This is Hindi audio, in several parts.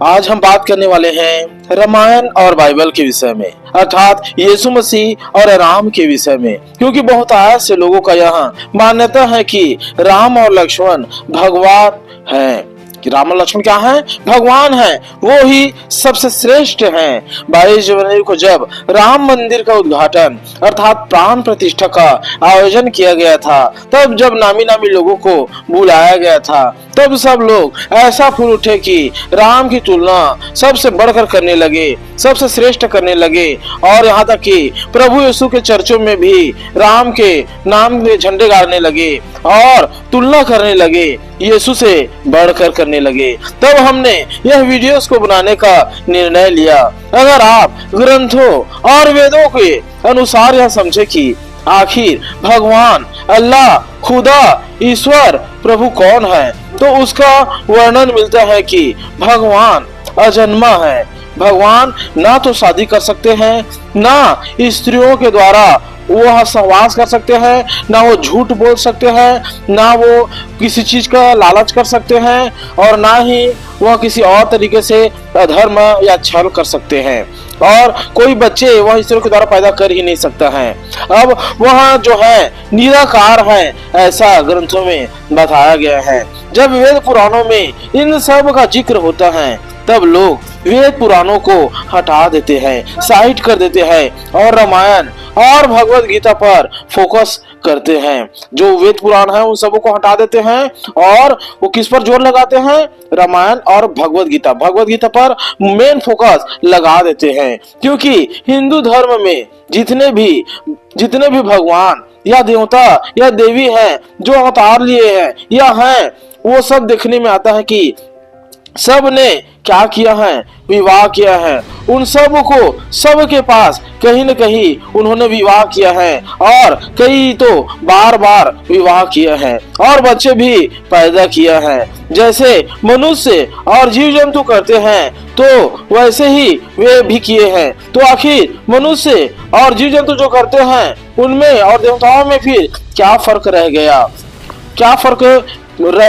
आज हम बात करने वाले हैं रामायण और बाइबल के विषय में, अर्थात यीशु मसीह और राम के विषय में। क्योंकि बहुत से लोगों का यहाँ मान्यता है कि राम और लक्ष्मण भगवान हैं, कि राम और लक्ष्मण क्या हैं? भगवान हैं, वो ही सबसे श्रेष्ठ हैं। 22 जनवरी को जब राम मंदिर का उद्घाटन अर्थात प्राण प्रतिष्ठा का आयोजन किया गया था, तब जब नामी नामी लोगों को बुलाया गया था, तब सब लोग ऐसा फूल उठे कि राम की तुलना सबसे बढ़कर करने लगे, सबसे श्रेष्ठ करने लगे। और यहाँ तक कि प्रभु यीशु के चर्चों में भी राम के नाम में झंडे गाड़ने लगे और तुलना करने लगे, यीशु से बढ़कर करने लगे। तब हमने यह वीडियोस को बनाने का निर्णय लिया। अगर आप ग्रंथों और वेदों के अनुसार यह समझे कि आखिर भगवान, अल्लाह, खुदा, ईश्वर, प्रभु कौन है, तो उसका वर्णन मिलता है कि भगवान अजन्मा है। भगवान ना तो शादी कर सकते हैं, ना स्त्रियों के द्वारा वो सहवास कर सकते हैं, ना वो झूठ बोल सकते हैं, ना वो किसी चीज का लालच कर सकते हैं, और ना ही वह किसी और तरीके से अधर्म या छल कर सकते हैं। और कोई बच्चे वह स्त्रियों के द्वारा पैदा कर ही नहीं सकता है। अब वह जो है निराकार है, ऐसा ग्रंथों में बताया गया है। जब वेद पुराणों में इन सब का जिक्र होता है, तब लोग वेद पुराणों को हटा देते हैं, साइड कर देते हैं और रामायण और भगवत गीता पर फोकस करते हैं। जो वेद पुराण है उन सबों को हटा देते हैं और वो किस पर जोर लगाते हैं? रामायण और भगवत गीता पर मेन फोकस लगा देते हैं। क्योंकि हिंदू धर्म में जितने भी भगवान या देवता या देवी हैं जो अवतार लिए हैं या हैं, वो सब देखने में आता है कि सब ने क्या किया है? विवाह किया है। उन सब को सबके पास कहीं न कहीं उन्होंने विवाह किया है, और कई तो बार बार विवाह किया है और बच्चे भी पैदा किया है। जैसे मनुष्य और जीव जंतु करते हैं तो वैसे ही वे भी किए हैं। तो आखिर मनुष्य और जीव जंतु जो करते हैं उनमें और देवताओं में फिर क्या फर्क रह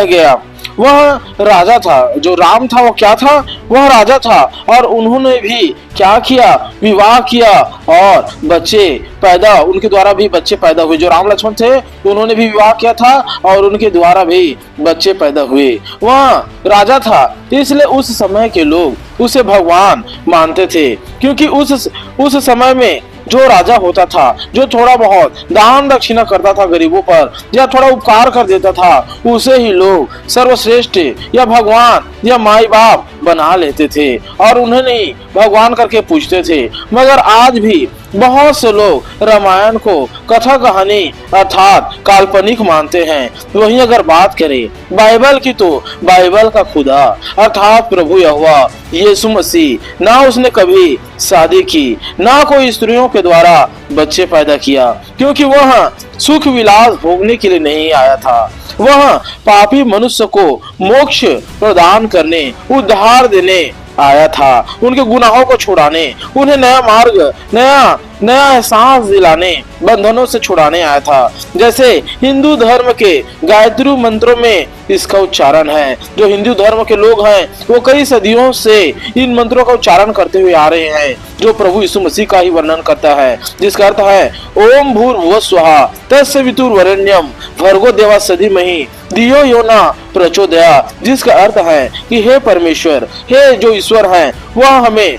गया? वह राजा था, जो राम था वो क्या था? वह राजा था, और उन्होंने भी क्या किया? विवाह किया और उनके द्वारा भी बच्चे पैदा हुए। जो राम लक्ष्मण थे उन्होंने भी विवाह किया था और उनके द्वारा भी बच्चे पैदा हुए। वह राजा था, इसलिए उस समय के लोग उसे भगवान मानते थे। क्योंकि उस समय में जो राजा होता था, जो थोड़ा बहुत दान दक्षिणा करता था गरीबों पर या थोड़ा उपकार कर देता था, उसे ही लोग सर्वश्रेष्ठ या भगवान या माई बाप बना लेते थे और उन्हें नहीं भगवान करके पूछते थे। मगर आज भी बहुत से लोग रामायण को कथा कहानी अर्थात काल्पनिक मानते हैं। वहीं अगर बात करें बाइबल की, तो बाइबल का खुदा अर्थात प्रभु यहोवा यीशु मसीह, ना उसने कभी शादी की, ना कोई स्त्रियों के द्वारा बच्चे पैदा किया। क्योंकि वह सुख विलास भोगने के लिए नहीं आया था, वह पापी मनुष्य को मोक्ष प्रदान करने, उद्धार देने आया था, उनके गुनाहों को छुड़ाने, उन्हें नया मार्ग, नया एहसास दिलाने, बंधनों से छुड़ाने आया था। जैसे हिंदू धर्म के गायत्री मंत्रों में इसका उच्चारण है। जो हिंदू धर्म के लोग हैं वो कई सदियों से इन मंत्रों का उच्चारण करते हुए आ रहे हैं, जो प्रभु यीशु मसीह का ही वर्णन करता है, जिसका अर्थ है ओम भूर्भुवः स्वः तत्सवितुर्वरेण्यं भर्गो देवस्य धीमहि धियो यो न प्रचोदयात्। जिसका अर्थ है कि हे परमेश्वर, हे जो ईश्वर हैं, वह हमें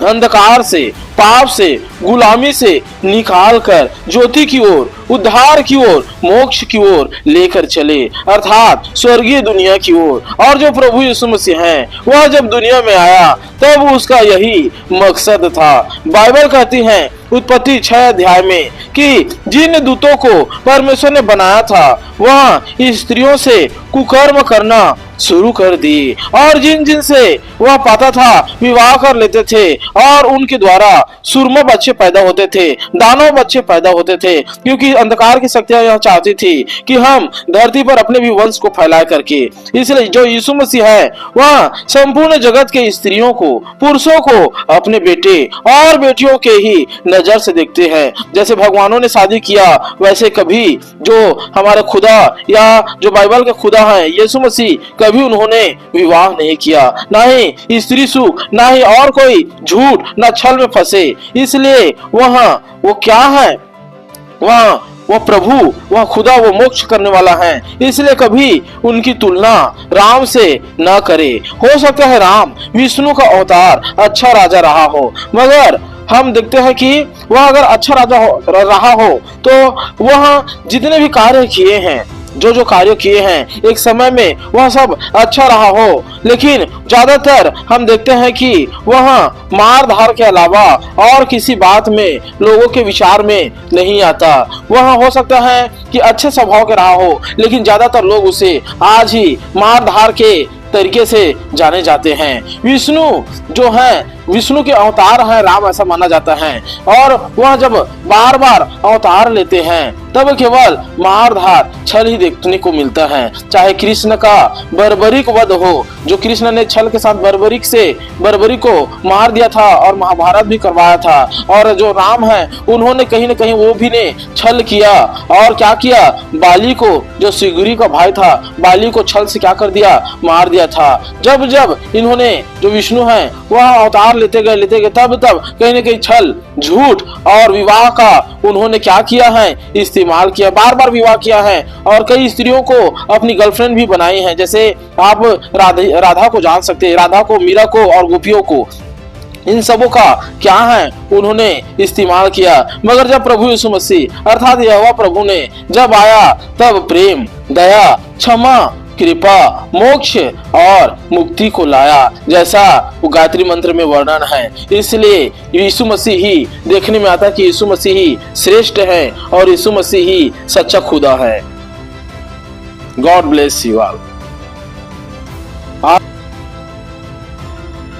अंधकार से, पाप से, गुलामी से निकाल कर ज्योति की ओर, उद्धार की ओर, मोक्ष की ओर लेकर चले, अर्थात स्वर्गीय दुनिया की ओर। और जो प्रभु यीशु मसीह हैं, वह जब दुनिया में आया तब उसका यही मकसद था। बाइबल कहती है उत्पत्ति 6 अध्याय में कि जिन दूतों को परमेश्वर ने बनाया था वह स्त्रियों से कुकर्म करना शुरू कर दी, और जिन से वह पाता था विवाह कर लेते थे, और उनके द्वारा सुरमा बच्चे पैदा होते थे, दानव बच्चे पैदा होते थे। क्योंकि अंधकार की शक्तियां यह चाहती थी कि हम धरती पर अपने भी वंश को फैलाए करके। इसलिए जो यीशु मसीह है वह संपूर्ण जगत के स्त्रियों को, पुरुषों को अपने बेटे और बेटियों के ही नजर से देखते हैं। जैसे भगवानों ने शादी किया, वैसे कभी जो हमारे खुदा या जो बाइबल के खुदा है यीशु मसीह कभी उन्होंने विवाह नहीं किया, ना ही स्त्री सुख, ना ही और कोई झूठ, ना छल में फंसे। इसलिए वो क्या है, वह प्रभु, वह खुदा, वो मोक्ष करने वाला है। इसलिए कभी उनकी तुलना राम से न करे। हो सकता है राम विष्णु का अवतार अच्छा राजा रहा हो, मगर हम देखते हैं कि वह अगर अच्छा राजा रहा हो तो वह जितने भी कार्य किए हैं, जो कार्य किए हैं एक समय में, वह सब अच्छा रहा हो। लेकिन ज्यादातर हम देखते हैं कि वह मार धार के अलावा और किसी बात में लोगों के विचार में नहीं आता। वह हो सकता है कि अच्छे स्वभाव के रहा हो, लेकिन ज्यादातर लोग उसे आज ही मार धार के तरीके से जाने जाते हैं। विष्णु के अवतार है राम, ऐसा माना जाता है। और वह जब बार बार अवतार लेते हैं तब केवल मारधार छल ही देखने को मिलता है। चाहे कृष्ण का बर्बरिक वध हो, जो कृष्ण ने छल के साथ बर्बरी को मार दिया था और महाभारत भी करवाया था, और जो राम है उन्होंने कहीं न कहीं वो भी ने छल किया। और क्या किया, बाली को, जो सिगुरी का भाई था, बाली को छल से क्या कर दिया, मार दिया था। जब जब इन्होंने, जो विष्णु है, वह अवतार लेते गए तब कहीं न कहीं छल, झूठ और विवाह का उन्होंने क्या किया है, इस्तेमाल किया, बार बार विवाह किया है। और कई स्त्रियों को अपनी गर्लफ्रेंड भी बनाई है। जैसे आप राधा को जान सकते हैं, राधा को, मीरा को और गोपियों को, इन सबों का क्या है, उन्होंने इस्तेमाल किया। मगर जब प्रभु यीशु मसीह अर्थात यहोवा प्रभु ने जब आया, तब प्रेम, दया, क्षमा, कृपा, मोक्ष और मुक्ति को लाया, जैसा वो गायत्री मंत्र में वर्णन है। इसलिए यीशु मसीह ही देखने में आता है कि यीशु मसीह ही श्रेष्ठ है और यीशु मसीह ही सच्चा खुदा है। God bless you all.